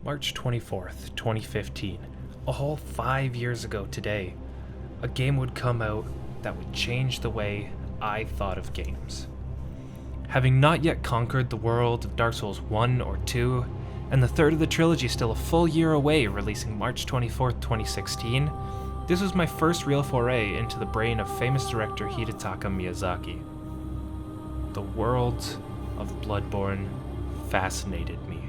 March 24th, 2015, a whole 5 years ago today, a game would come out that would change the way I thought of games. Having not yet conquered the world of Dark Souls 1 or 2, and the third of the trilogy still a full year away, releasing March 24th, 2016, this was my first real foray into the brain of famous director Hidetaka Miyazaki. The world of Bloodborne fascinated me,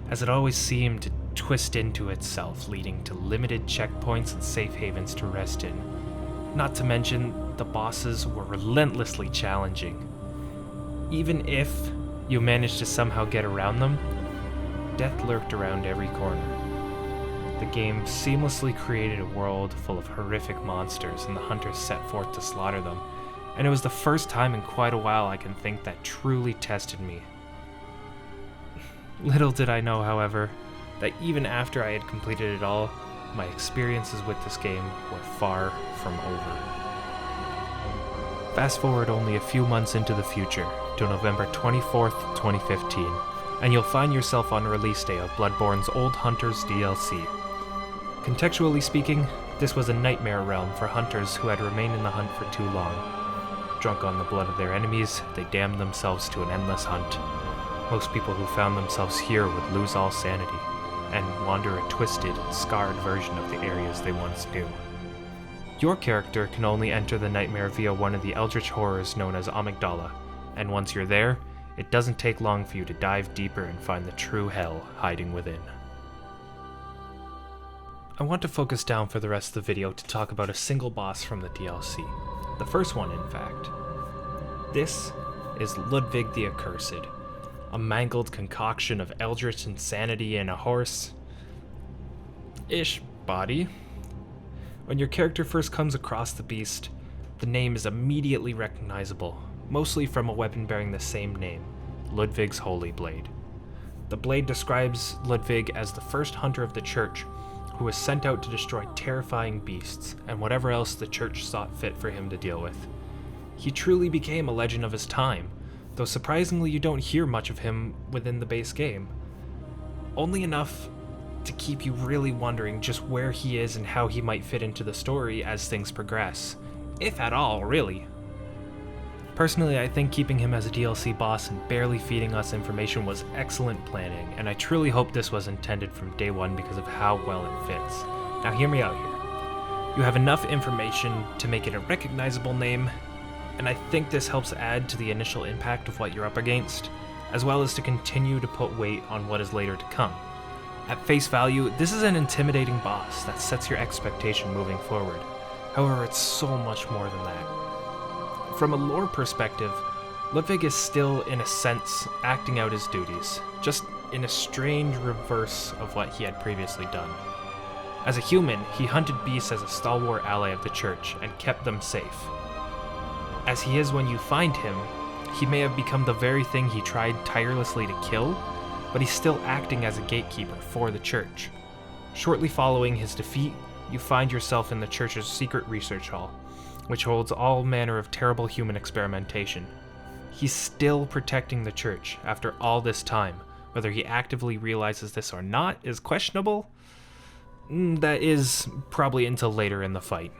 as it always seemed to twist into itself, leading to limited checkpoints and safe havens to rest in. Not to mention, the bosses were relentlessly challenging. Even if you managed to somehow get around them, death lurked around every corner. The game seamlessly created a world full of horrific monsters, and the hunters set forth to slaughter them, and it was the first time in quite a while I can think that truly tested me. Little did I know, however, that even after I had completed it all, my experiences with this game were far from over. Fast forward only a few months into the future, to November 24th, 2015, and you'll find yourself on release day of Bloodborne's Old Hunters DLC. Contextually speaking, this was a nightmare realm for hunters who had remained in the hunt for too long. Drunk on the blood of their enemies, they damned themselves to an endless hunt. Most people who found themselves here would lose all sanity, and wander a twisted, scarred version of the areas they once knew. Your character can only enter the nightmare via one of the eldritch horrors known as Amygdala, and once you're there, it doesn't take long for you to dive deeper and find the true hell hiding within. I want to focus down for the rest of the video to talk about a single boss from the DLC. The first one, in fact. This is Ludwig the Accursed, a mangled concoction of eldritch insanity and a horse-ish body. When your character first comes across the beast, the name is immediately recognizable, mostly from a weapon bearing the same name, Ludwig's Holy Blade. The blade describes Ludwig as the first hunter of the church, who was sent out to destroy terrifying beasts and whatever else the church thought fit for him to deal with. He truly became a legend of his time, though surprisingly you don't hear much of him within the base game. Only enough to keep you really wondering just where he is and how he might fit into the story as things progress. If at all, really. Personally, I think keeping him as a DLC boss and barely feeding us information was excellent planning, and I truly hope this was intended from day one because of how well it fits. Now hear me out here. You have enough information to make it a recognizable name, and I think this helps add to the initial impact of what you're up against, as well as to continue to put weight on what is later to come. At face value, this is an intimidating boss that sets your expectation moving forward. However, it's so much more than that. From a lore perspective, Ludwig is still, in a sense, acting out his duties, just in a strange reverse of what he had previously done. As a human, he hunted beasts as a stalwart ally of the church and kept them safe. As he is when you find him, he may have become the very thing he tried tirelessly to kill, but he's still acting as a gatekeeper for the church. Shortly following his defeat, you find yourself in the church's secret research hall, which holds all manner of terrible human experimentation. He's still protecting the church after all this time. Whether he actively realizes this or not is questionable. That is probably until later in the fight.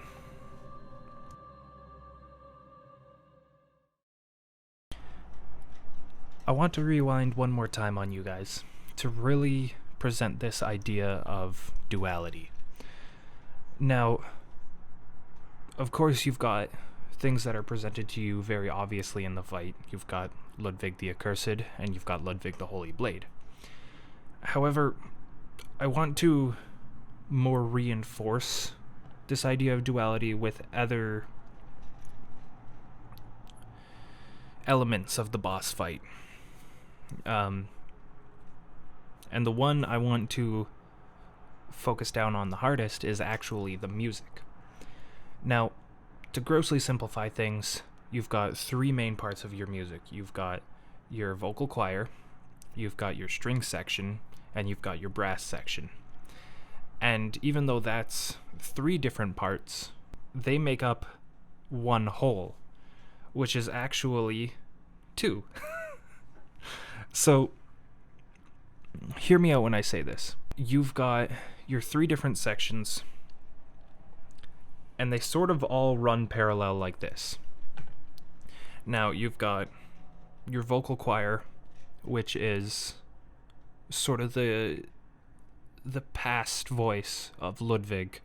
I want to rewind one more time on you guys to really present this idea of duality. Now, of course, you've got things that are presented to you very obviously in the fight. You've got Ludwig the Accursed, and you've got Ludwig the Holy Blade. However, I want to more reinforce this idea of duality with other elements of the boss fight. And the one I want to focus down on the hardest is actually the music. Now, to grossly simplify things, you've got three main parts of your music. You've got your vocal choir, you've got your string section, and you've got your brass section. And even though that's three different parts, they make up one whole, which is actually two. So hear me out when I say this. You've got your 3 different sections, and they sort of all run parallel like this. Now, you've got your vocal choir, which is sort of the past voice of Ludwig.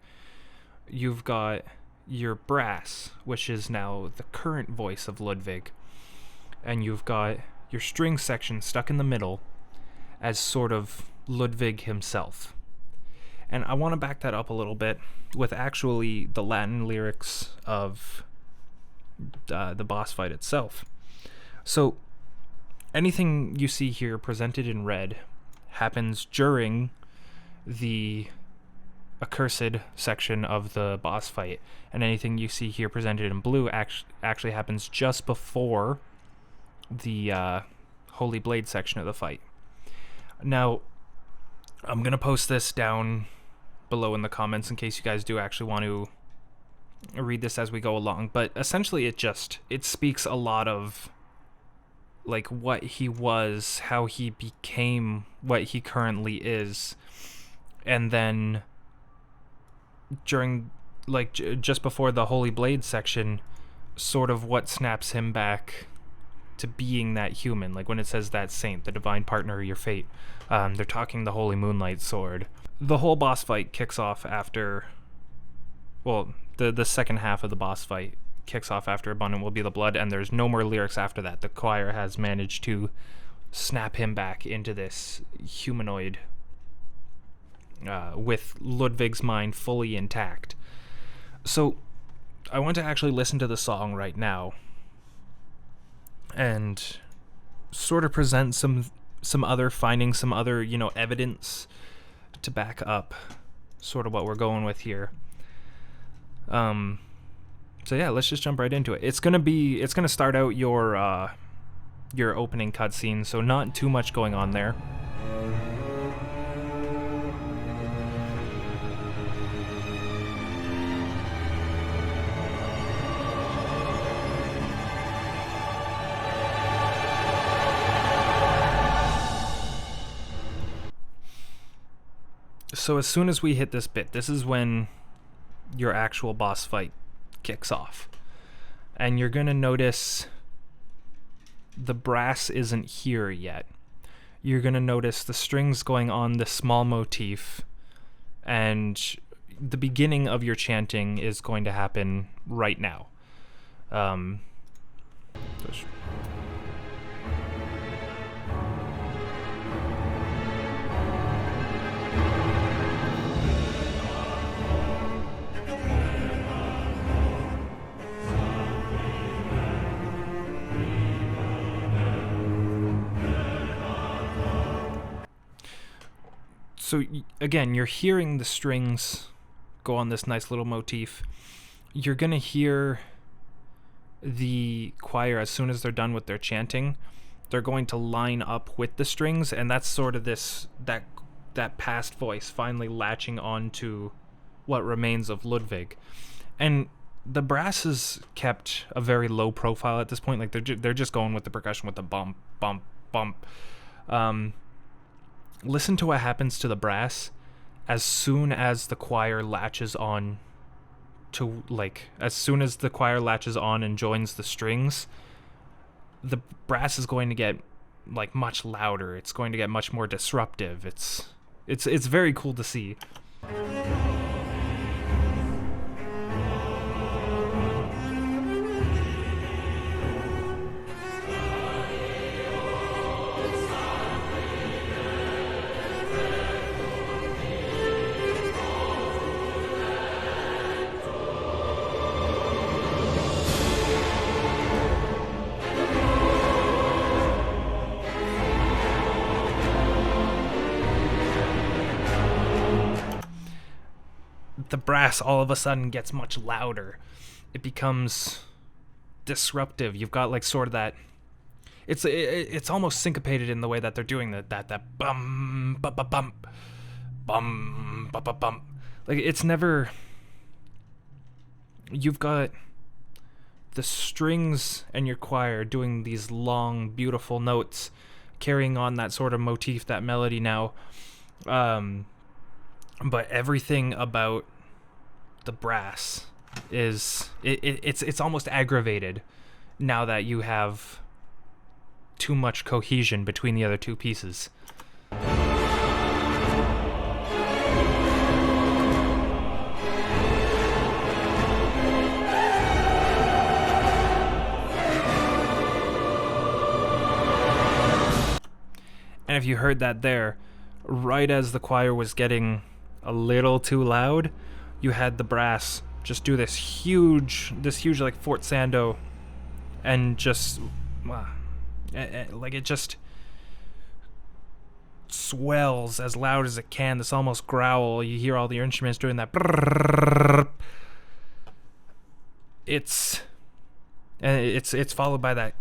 You've got your brass, which is now the current voice of Ludwig. And you've got your string section stuck in the middle as sort of Ludwig himself. And I want to back that up a little bit with actually the Latin lyrics of the boss fight itself. So anything you see here presented in red happens during the accursed section of the boss fight, and anything you see here presented in blue actually happens just before the Holy Blade section of the fight. Now, I'm going to post this down below in the comments in case you guys do actually want to read this as we go along, but essentially it speaks a lot of like what he was, how he became what he currently is, and then during just before the Holy Blade section, sort of what snaps him back to being that human. Like when it says that saint, the divine partner of your fate, they're talking the Holy Moonlight Sword. The whole boss fight kicks off after, well, the second half of the boss fight kicks off after Abundant Will Be the Blood, and there's no more lyrics after that. The choir has managed to snap him back into this humanoid with Ludwig's mind fully intact. So I want to actually listen to the song right now and sort of present some other findings, some other, evidence to back up sort of what we're going with here. So yeah, let's just jump right into it. It's gonna start out your opening cutscene, so not too much going on there. So as soon as we hit this bit, this is when your actual boss fight kicks off. And you're going to notice the brass isn't here yet. You're going to notice the strings going on this small motif, and the beginning of your chanting is going to happen right now. So again, you're hearing the strings go on this nice little motif. You're going to hear the choir, as soon as they're done with their chanting, they're going to line up with the strings, and that's sort of that past voice finally latching on to what remains of Ludwig. And the brass has kept a very low profile at this point. Like they're just going with the percussion with the bump, bump, bump. Listen to what happens to the brass as soon as the choir latches on to, as soon as the choir latches on and joins the strings, the brass is going to get, much louder. It's going to get much more disruptive. It's very cool to see. The brass all of a sudden gets much louder. It becomes disruptive. You've got sort of that. It's almost syncopated in the way that they're doing that bum bum bum bum bum bum bum bum. It's never. You've got the strings and your choir doing these long, beautiful notes, carrying on that sort of motif, that melody now. But everything about the brass is it's almost aggravated now that you have too much cohesion between the other two pieces. And if you heard that there, right as the choir was getting a little too loud, you had the brass just do this huge like forzando, and just like it just swells as loud as it can. This almost growl. You hear all the instruments doing that. It's followed by that,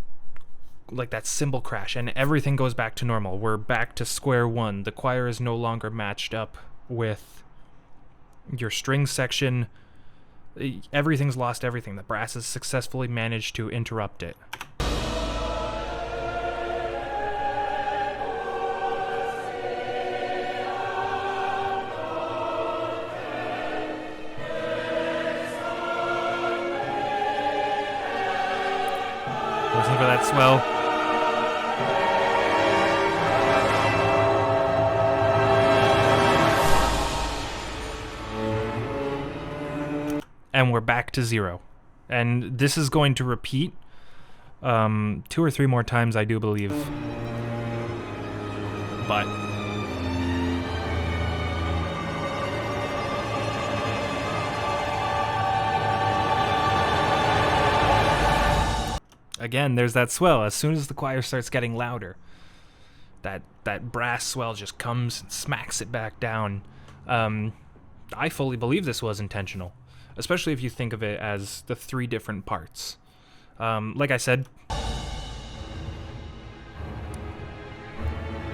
like that cymbal crash, and everything goes back to normal. We're back to square one. The choir is no longer matched up with your string section. Everything's lost everything. The brass has successfully managed to interrupt it. Listen for that swell. And we're back to 0. And this is going to repeat 2 or 3 more times, I do believe. But again, there's that swell. As soon as the choir starts getting louder, that brass swell just comes and smacks it back down. I fully believe this was intentional, especially if you think of it as the 3 different parts. Like I said,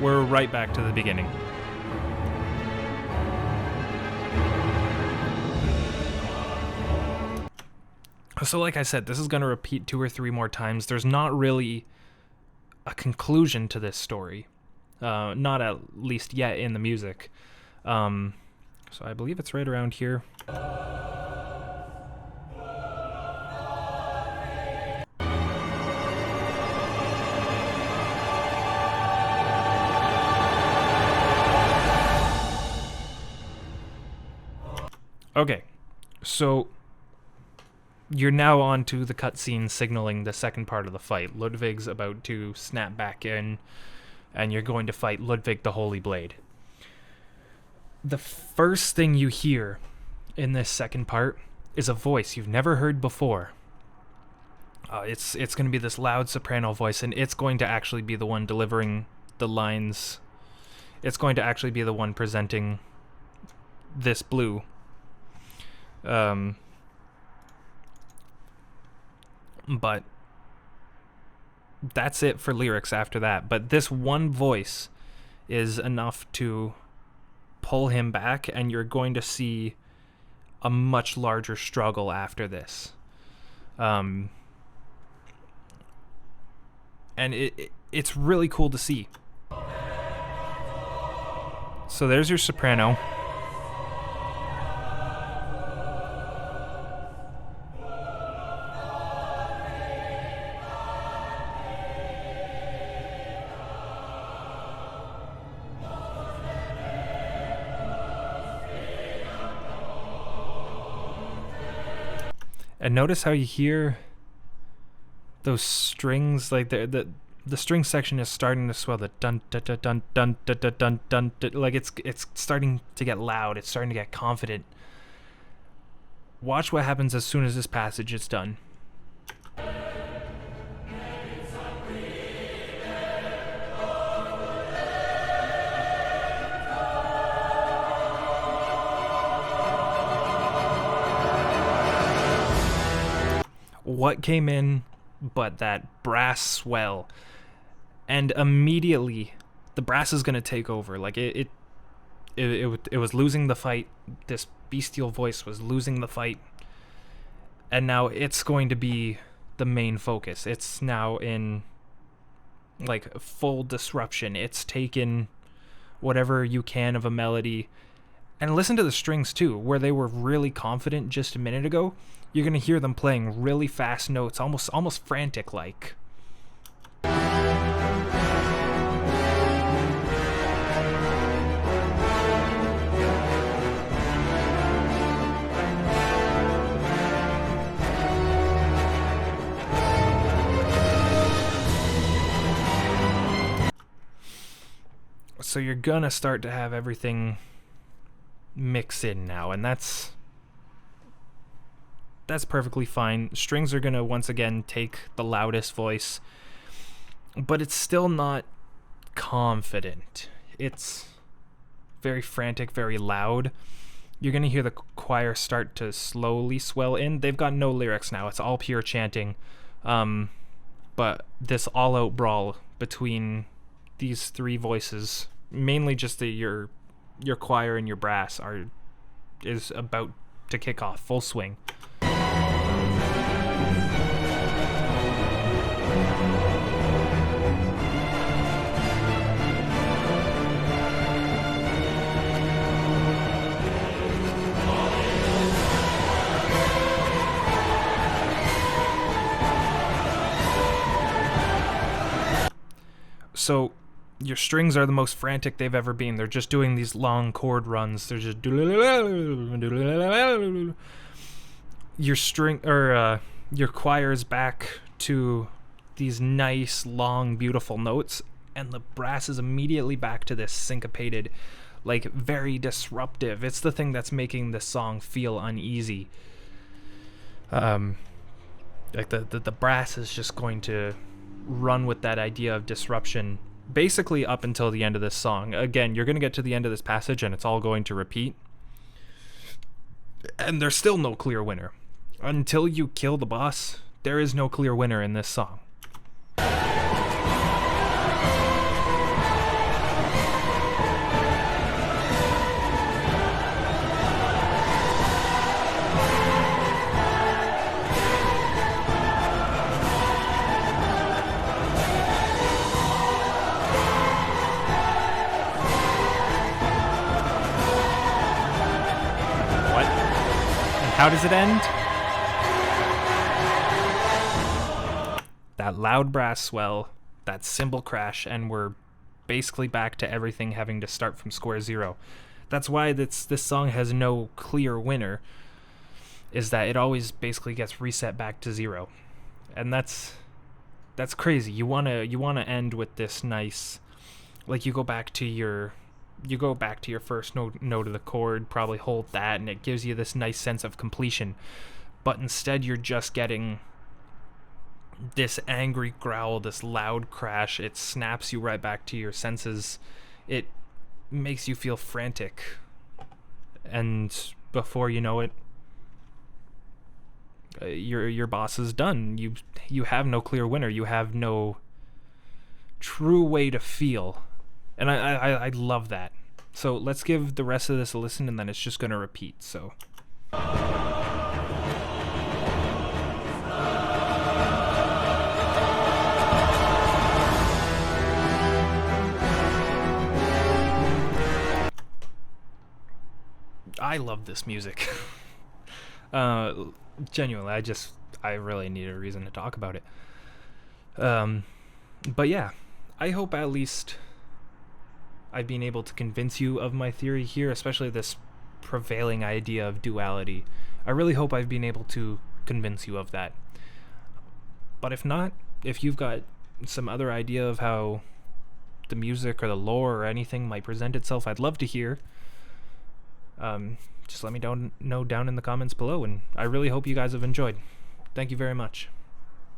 we're right back to the beginning. So like I said, this is going to repeat 2 or 3 more times. There's not really a conclusion to this story. Not at least yet in the music. So I believe it's right around here. Okay, so you're now on to the cutscene signaling the second part of the fight. Ludwig's about to snap back in, and you're going to fight Ludwig the Holy Blade. The first thing you hear in this second part is a voice you've never heard before. It's going to be this loud soprano voice, and it's going to actually be the one delivering the lines. It's going to actually be the one presenting this blue. But that's it for lyrics after that. But this one voice is enough to pull him back, and you're going to see a much larger struggle after this. And it's really cool to see. So there's your soprano. And notice how you hear those strings, like the string section is starting to swell. The dun dun dun dun dun dun dun dun dun, like it's starting to get loud. It's starting to get confident. Watch what happens as soon as this passage is done. What came in but that brass swell, and immediately the brass is going to take over. Like it was losing the fight. This bestial voice was losing the fight, and now it's going to be the main focus. It's now in like full disruption. It's taken whatever you can of a melody, and listen to the strings too, where they were really confident just a minute ago. You're gonna hear them playing really fast notes, almost frantic like. So you're gonna start to have everything mix in now, and that's perfectly fine. Strings are gonna once again take the loudest voice, but it's still not confident. It's very frantic, very loud. You're gonna hear the choir start to slowly swell in. They've got no lyrics now, it's all pure chanting, but this all-out brawl between these three voices, mainly just your choir and your brass, is about to kick off full swing. So your strings are the most frantic they've ever been. They're just doing these long chord runs. They're just your choir is back to these nice, long, beautiful notes, and the brass is immediately back to this syncopated, like very disruptive. It's the thing that's making this song feel uneasy. Like the brass is just going to run with that idea of disruption basically up until the end of this song. Again, you're going to get to the end of this passage and it's all going to repeat. And there's still no clear winner. Until you kill the boss, there is no clear winner in this song. How does it end? That loud brass swell, that cymbal crash, and we're basically back to everything having to start from square zero. That's why this song has no clear winner, is that it always basically gets reset back to zero. And that's crazy. You wanna end with this nice, like you go back to your first note of the chord, probably hold that, and it gives you this nice sense of completion. But instead you're just getting this angry growl, this loud crash. It snaps you right back to your senses. It makes you feel frantic. And before you know it, your boss is done. You have no clear winner. You have no true way to feel. And I love that. So let's give the rest of this a listen, and then it's just going to repeat. So. I love this music. Genuinely, I really need a reason to talk about it. But yeah, I hope at least I've been able to convince you of my theory here, especially this prevailing idea of duality. I really hope I've been able to convince you of that. But if not, if you've got some other idea of how the music or the lore or anything might present itself, I'd love to hear. Just let me know down in the comments below, and I really hope you guys have enjoyed. Thank you very much.